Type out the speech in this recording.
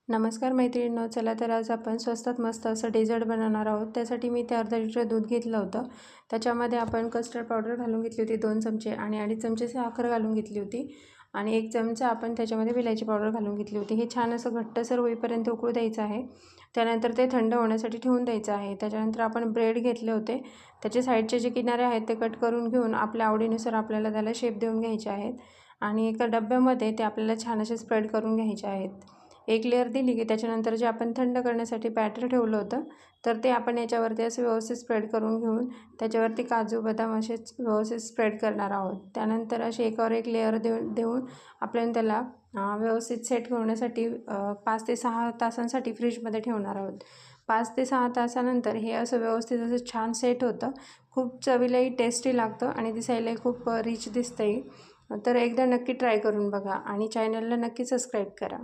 नमस्कार मैत्रिणींनो, चला तर आज आपण स्वस्तात मस्त असं डेझर्ट बनवणार आहोत। त्यासाठी मी ते अर्धा लिटर दूध घेतलं होतं। त्याच्यामध्ये आपण कस्टर्ड पावडर घालून घेतली होती 2 चमचे आणि 2.5 चमचे साखर घालून घेतली होती आणि 1 चमचा आपण त्याच्यामध्ये विलायची पावडर घालून घेतली होती। हे छान असं घट्टसर होईपर्यंत उकळू द्यायचं आहे। त्यानंतर ते थंड होण्यासाठी ठेवून द्यायचं आहे। त्याच्यानंतर आपण ब्रेड घेतले होते, त्याचे साईडचे जे किनारे आहेत ते कट करून घेऊन आपल्या आवडीनुसार आपल्याला त्याला शेप देऊन घ्यायचे आहेत आणि एका डब्यामध्ये ते आपल्याला छान असे स्प्रेड करून घ्यायचे आहेत। एक लेयर दिली की त्याच्यानंतर जे आपण थंड करण्यासाठी बॅटर ठेवलं होतं तर ते आपण याच्यावरती असं व्यवस्थित स्प्रेड करून घेऊन त्याच्यावरती काजू बदाम असे व्यवस्थित स्प्रेड करणार आहोत। त्यानंतर अशी एकावर एक लेयर देऊन आपल्याला त्याला व्यवस्थित सेट होण्यासाठी 5 ते 6 तासांसाठी फ्रीजमध्ये ठेवणार आहोत। 5 ते 6 तासानंतर हे असं व्यवस्थित असं छान सेट होतं। खूप चवीलाही टेस्टी लागतं आणि दिसायलाही खूप रिच दिसतंय। तर एकदा नक्की ट्राय करून बघा आणि चॅनलला नक्की सबस्क्राईब करा।